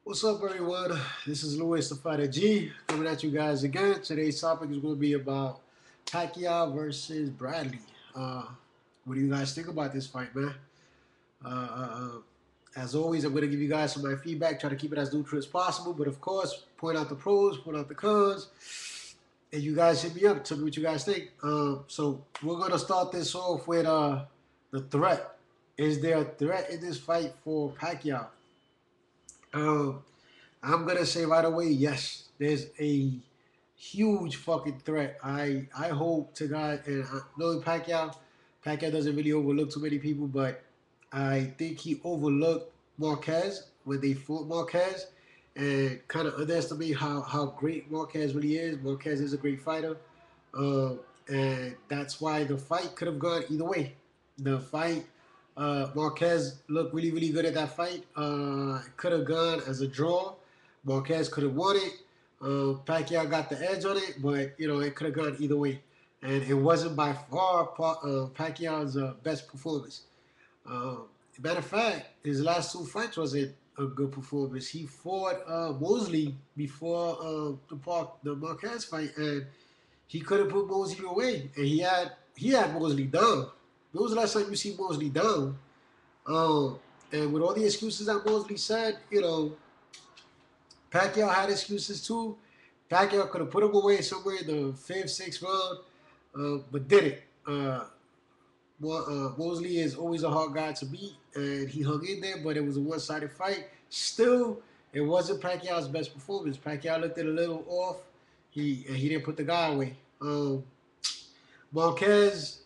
What's up, everyone? This is Louis the Fighter G coming at you guys again. Today's topic is going to be about Pacquiao versus Bradley. What do you guys think about this fight, man? Uh, uh, uh, as always, I'm going to give you guys some of my feedback, try to keep it as neutral as possible, but of course, point out the pros, point out the cons, and you guys hit me up, tell me what you guys think. So we're going to start this off with the threat. Is there a threat in this fight for Pacquiao? Um, I'm gonna say right away, yes. There's a huge fucking threat. I hope to God, and knowing Pacquiao doesn't really overlook too many people, but I think he overlooked Marquez when they fought Marquez, and kind of underestimate how great Marquez really is. Marquez is a great fighter, and that's why the fight could have gone either way. The fight Marquez looked really good at that fight. Could have gone as a draw. Marquez could have won it. Pacquiao got the edge on it, but it could have gone either way, and it wasn't by far Pacquiao's best performance. Matter of fact, his last two fights wasn't a good performance. He fought Mosley before the Marquez fight, and he couldn't put Mosley away, and he had Mosley down. When was the last time you see Mosley down? And with all the excuses that Mosley said, Pacquiao had excuses too. Pacquiao could have put him away somewhere in the fifth, sixth round, but didn't. Mosley is always a hard guy to beat, and he hung in there, but it was a one-sided fight. Still, it wasn't Pacquiao's best performance. Pacquiao looked a little off. He didn't put the guy away. Marquez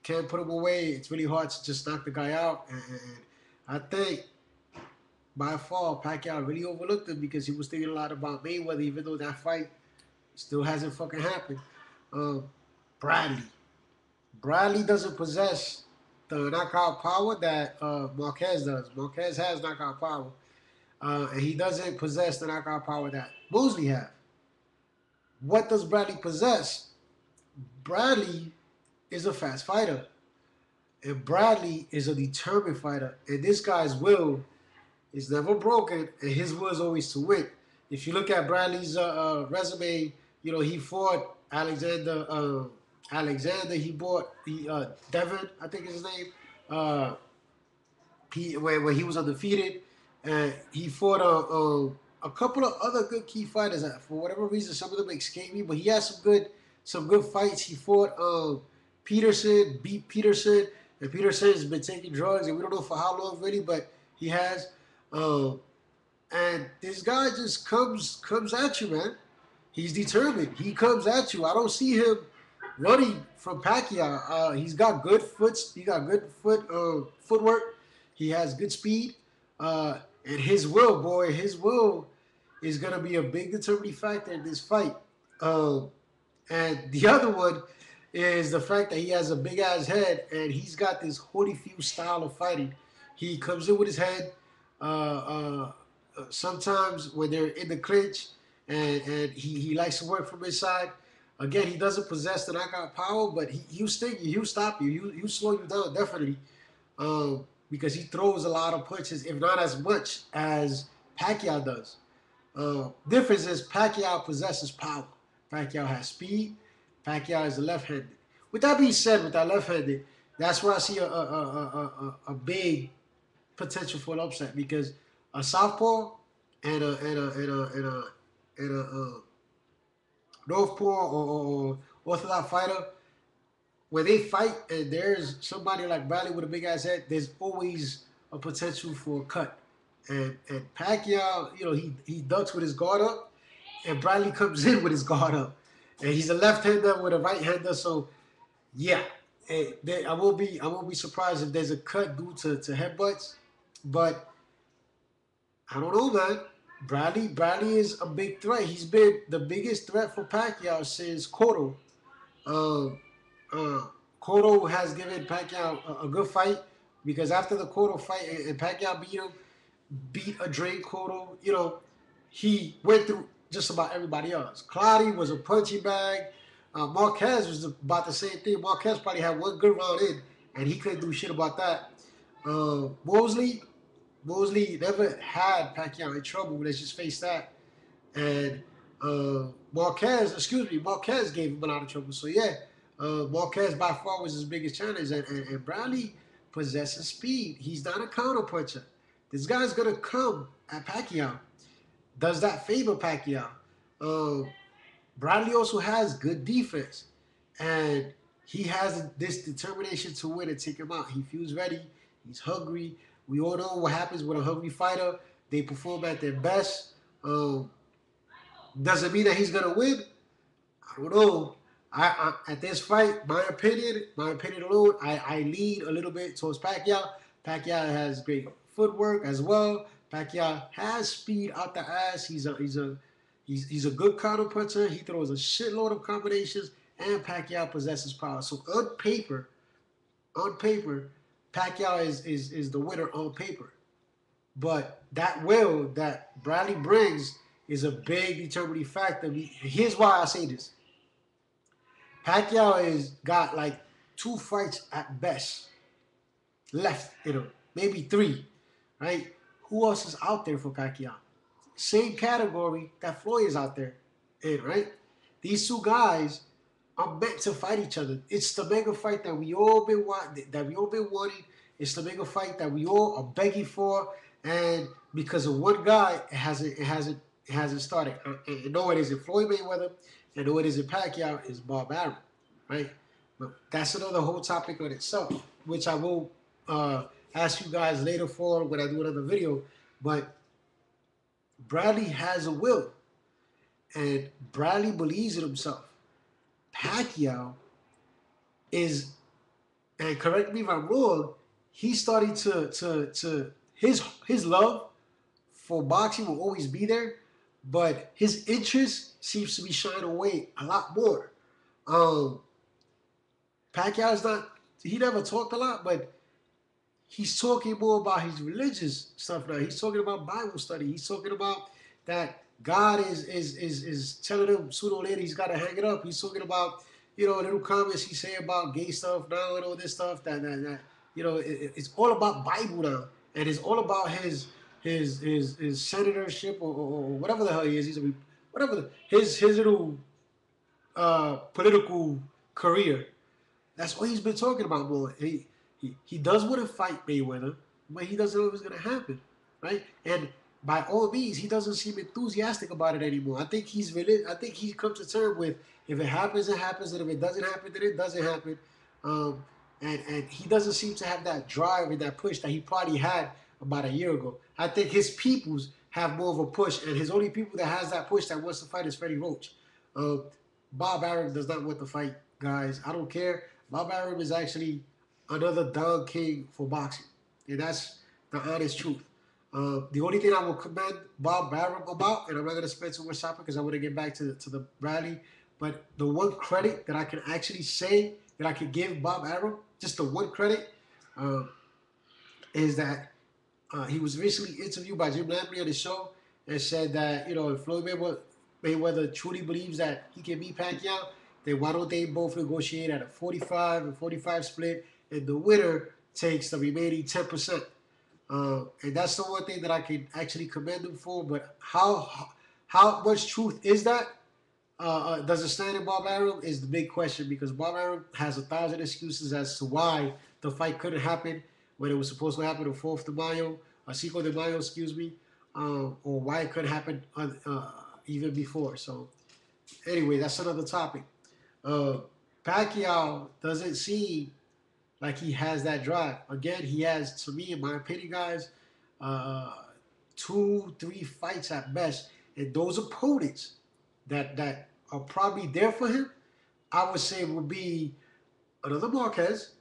can't put him away. It's really hard to just knock the guy out, and I think by far Pacquiao really overlooked him because he was thinking a lot about Mayweather, even though that fight still hasn't fucking happened. Um, Bradley. Bradley doesn't possess the knockout power that Marquez does. Marquez has knockout power, and he doesn't possess the knockout power that Mosley have. What does Bradley possess? Bradley is a fast fighter, and Bradley is a determined fighter, and this guy's will is never broken, and his will is always to win. If you look at Bradley's resume, he fought Alexander. He bought Devin, I think is his name. Where he was undefeated, and he fought a couple of other good key fighters. For whatever reason, some of them escaped me, but he had some good fights. He fought Peterson, beat Peterson, and Peterson has been taking drugs, and we don't know for how long really, but he has. Um, and this guy just comes at you, man. He's determined. He comes at you. I don't see him running from Pacquiao. He's got good foot. He got good footwork. He has good speed. And his will, boy, his will is gonna be a big determining factor in this fight. Um, and the other one is the fact that he has a big ass head and he's got this Holyfield style of fighting. He comes in with his head. Sometimes when they're in the clinch and he likes to work from inside. Again, he doesn't possess the knockout power, but he'll sting you, he'll stop you, he'll slow you down definitely, because he throws a lot of punches, if not as much as Pacquiao does. Difference is Pacquiao possesses power. Pacquiao has speed. Pacquiao is left-handed. With that being said, with that left-handed, that's where I see a big potential for an upset because a southpaw and a northpaw or orthodox fighter, when they fight and there's somebody like Bradley with a big ass head, there's always a potential for a cut. And Pacquiao, he ducks with his guard up, and Bradley comes in with his guard up, and he's a left-hander with a right-hander. So yeah, I won't be surprised if there's a cut due to headbutts, but I don't know, man. Bradley is a big threat. He's been the biggest threat for Pacquiao since Cotto. Um, uh, Cotto has given Pacquiao a good fight because after the Cotto fight and Pacquiao beat a Dre Cotto, he went through just about everybody else. Clottey was a punching bag. Marquez was about the same thing. Marquez probably had one good round in, and he couldn't do shit about that. Mosley, Mosley never had Pacquiao in trouble. Let's just face that. And Marquez gave him a lot of trouble. So yeah, Marquez by far was his biggest challenge, and Bradley possesses speed. He's not a counter puncher. This guy's gonna come at Pacquiao. Does that favor Pacquiao? Um, Bradley also has good defense, and he has this determination to win and take him out. He feels ready. He's hungry. We all know what happens with a hungry fighter. They perform at their best. Doesn't mean that he's gonna win. I don't know. At this fight, my opinion alone, I lead a little bit towards Pacquiao. Pacquiao has great footwork as well. Pacquiao has speed out the ass. He's a good counter puncher. He throws a shitload of combinations, and Pacquiao possesses power. So on paper, Pacquiao is the winner on paper. But that will that Bradley brings is a big determining factor. Here's why I say this. Pacquiao is got like 2 fights at best left in him, maybe 3, right? Who else is out there for Pacquiao? Same category that Floyd is out there in, right? These 2 guys are meant to fight each other. It's the mega fight that we all been wanting. It's the mega fight that we all are begging for, and because of one guy, it hasn't started. And no, it isn't Floyd Mayweather, and no, it isn't Pacquiao. It's Bob Arum, right? But that's another whole topic on itself, which I will ask you guys later for when I do another video. But Bradley has a will, and Bradley believes in himself. Pacquiao is, and correct me if I'm wrong, he's starting to his love for boxing will always be there, but his interest seems to be shining away a lot more. Um, Pacquiao is not, he never talked a lot, but he's talking more about his religious stuff now. He's talking about Bible study. He's talking about that God is telling him sooner or later he's got to hang it up. He's talking about, little comments he say about gay stuff now and all this stuff that it's all about Bible now, and it's all about his senatorship or whatever the hell he is. His little political career. That's what he's been talking about more. He does want to fight Mayweather, but he doesn't know if it's going to happen, right? And by all means, he doesn't seem enthusiastic about it anymore. I think he's come to terms with if it happens, it happens, and if it doesn't happen, then it doesn't happen. And he doesn't seem to have that drive and that push that he probably had about a year ago. I think his peoples have more of a push, and his only people that has that push that wants to fight is Freddie Roach. Bob Arum does not want to fight, guys. I don't care. Bob Arum is actually another Don King for boxing, and that's the honest truth. The only thing I will commend Bob Arum about, and I'm not going to spend too much time because I want to get back to the Bradley, but the one credit that I can actually say that I could give Bob Arum, just the one credit, is that he was recently interviewed by Jim Lampley on his show and said that, if Floyd Mayweather truly believes that he can beat Pacquiao, then why don't they both negotiate at a 45 and 45 split, and the winner takes the remaining 10%. And that's the one thing that I can actually commend him for. But how much truth is that? Does it stand in Bob Arum is the big question, because Bob Arum has 1,000 excuses as to why the fight couldn't happen when it was supposed to happen on 4th de Mayo, or 5 de Mayo, excuse me, or why it couldn't happen even before. So anyway, that's another topic. Pacquiao doesn't seem like he has that drive. Again, he has, to me, in my opinion, guys, 2-3 fights at best. And those opponents that are probably there for him, I would say would be another Marquez,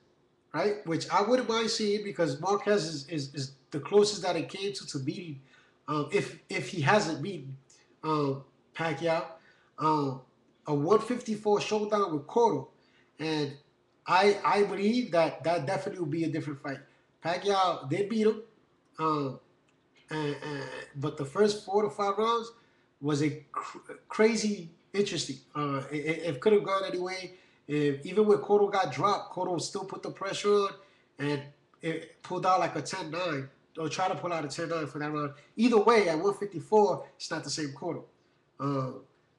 right? Which I wouldn't mind seeing, because Marquez is the closest that it came to beating, if he hasn't beaten Pacquiao. A 154 showdown with Cotto. And I believe that definitely will be a different fight. Pacquiao did beat him, but the first 4 to 5 rounds was crazy interesting. It could have gone anyway. Even when Cotto got dropped, Cotto still put the pressure on, and it pulled out like a 10-9. try to pull out a 10-9 for that round. Either way, at 154, it's not the same Cotto.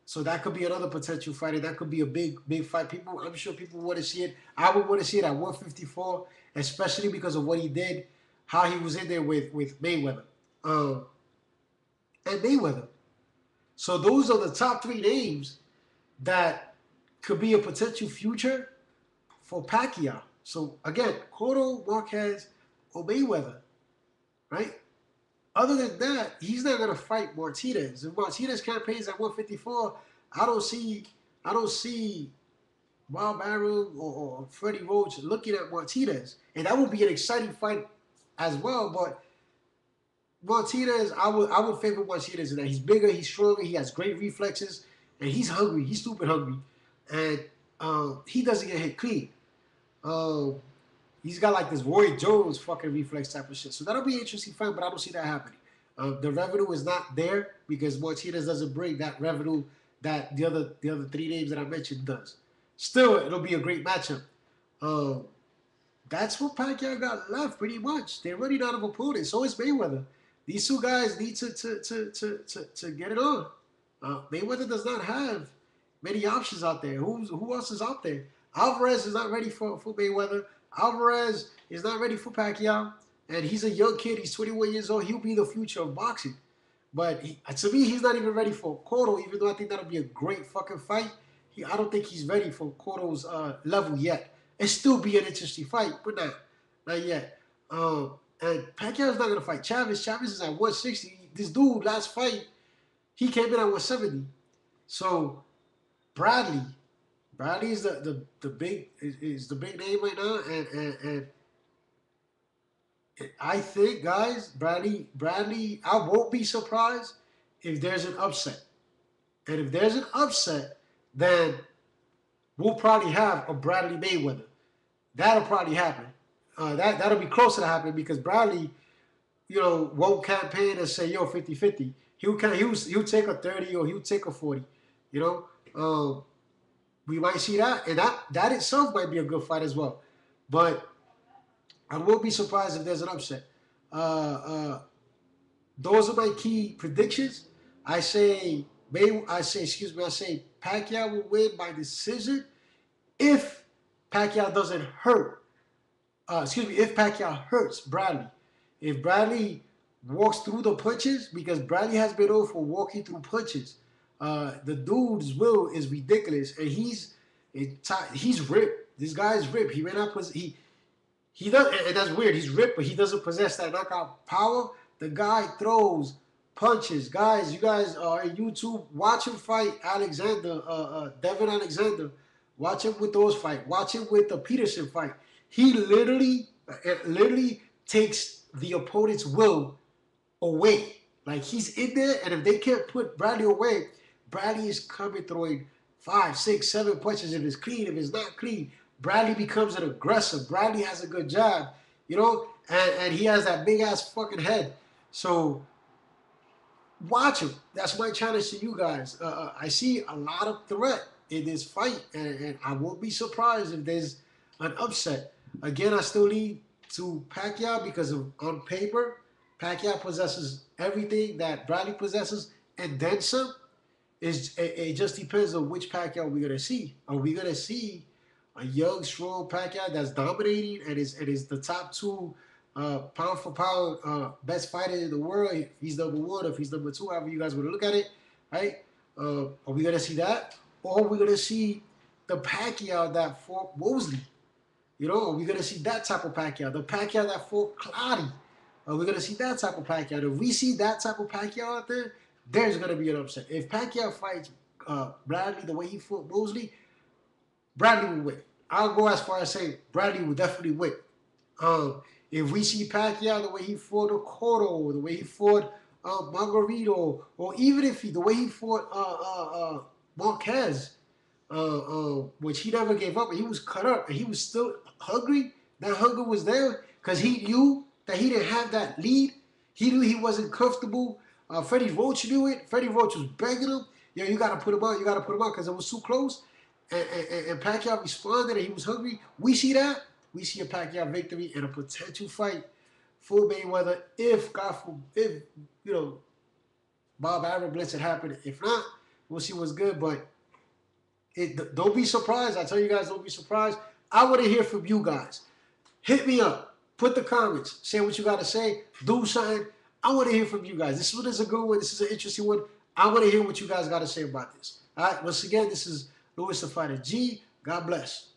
So that could be another potential fight. That could be a big fight. I'm sure people want to see it. I would want to see it at 154, especially because of what he did, how he was in there with Mayweather. And Mayweather. So those are the top three names that could be a potential future for Pacquiao. So again, Cotto, Marquez, or Mayweather, right? Other than that, he's not gonna fight Martinez. If Martinez campaigns at 154, I don't see Wild Baron or Freddie Roach looking at Martinez, and that would be an exciting fight as well. But Martinez, I would favor Martinez in that he's bigger, he's stronger, he has great reflexes, and he's hungry. He's stupid hungry, and he doesn't get hit clean. He's got like this Roy Jones fucking reflex type of shit. So that'll be an interesting fight, but I don't see that happening. The revenue is not there because Martinez doesn't bring that revenue that the other three names that I mentioned does. Still, it'll be a great matchup. That's what Pacquiao got left, pretty much. They're running out of opponents. So is Mayweather. These two guys need to get it on. Mayweather does not have many options out there. Who else is out there? Alvarez is not ready for Mayweather. Alvarez is not ready for Pacquiao. And he's a young kid. He's 21 years old. He'll be the future of boxing. But to me, he's not even ready for Cotto, even though I think that'll be a great fucking fight. I don't think he's ready for Cotto's level yet. It'll still be an interesting fight, but not yet. And Pacquiao's not going to fight Chavez. Chavez is at 160. This dude, last fight, he came in at 170. So, Bradley is the big name right now, and I think, guys, Bradley, I won't be surprised if there's an upset. And if there's an upset, then we'll probably have a Bradley Mayweather. That'll probably happen. That'll be closer to happening because Bradley, won't campaign and say, yo, 50-50. He'll take a 30 or he'll take a 40. We might see that. And that itself might be a good fight as well. But I won't be surprised if there's an upset. Those are my key predictions. I say Pacquiao will win by decision if Pacquiao doesn't hurt. If Pacquiao hurts Bradley. If Bradley walks through the punches, because Bradley has been known for walking through punches. The dude's will is ridiculous, and he's ripped. This guy's ripped. He ran out. He does, and that's weird. He's ripped, but he doesn't possess that knockout power. The guy throws punches. Guys, you guys are on YouTube. Watch him fight Devin Alexander. Watch him with those fight. Watch him with the Peterson fight. He literally takes the opponent's will away. Like, he's in there, and if they can't put Bradley away, Bradley is coming throwing 5, 6, 7 punches if it's clean. If it's not clean, Bradley becomes an aggressor. Bradley has a good jab, and he has that big-ass fucking head. So, watch him. That's my challenge to you guys. I see a lot of threat in this fight, and I won't be surprised if there's an upset. Again, I still lean to Pacquiao because on paper, Pacquiao possesses everything that Bradley possesses, and then some. It just depends on which Pacquiao we're gonna see. Are we gonna see a young, strong Pacquiao that's dominating and is the top 2 pound for pound best fighter in the world? If he's number 1, if he's number 2, however you guys want to look at it, right? Are we gonna see that, or are we gonna see the Pacquiao that fought Mosley? Are we gonna see that type of Pacquiao? The Pacquiao that fought Clottey? Are we gonna see that type of Pacquiao? If we see that type of Pacquiao out there, there's gonna be an upset. If Pacquiao fights Bradley the way he fought Mosley, Bradley will win. I'll go as far as saying Bradley will definitely win. If we see Pacquiao the way he fought Cotto, the way he fought Margarito, or even the way he fought Marquez, which he never gave up, and he was cut up, and he was still hungry. That hunger was there because he knew that he didn't have that lead. He knew he wasn't comfortable. Freddie Roach knew it. Freddie Roach was begging him, you got to put him out. You got to put him out because it was too close. And Pacquiao responded, and he was hungry. We see that. We see a Pacquiao victory and a potential fight for Mayweather if if you know Bob Arum blitz had happened. If not, we'll see what's good. But don't be surprised. I tell you guys, don't be surprised. I want to hear from you guys. Hit me up. Put the comments. Say what you got to say. Do something. I want to hear from you guys. This one is a good one. This is an interesting one. I want to hear what you guys got to say about this. All right. Once again, this is Louis the Fighter G. God bless.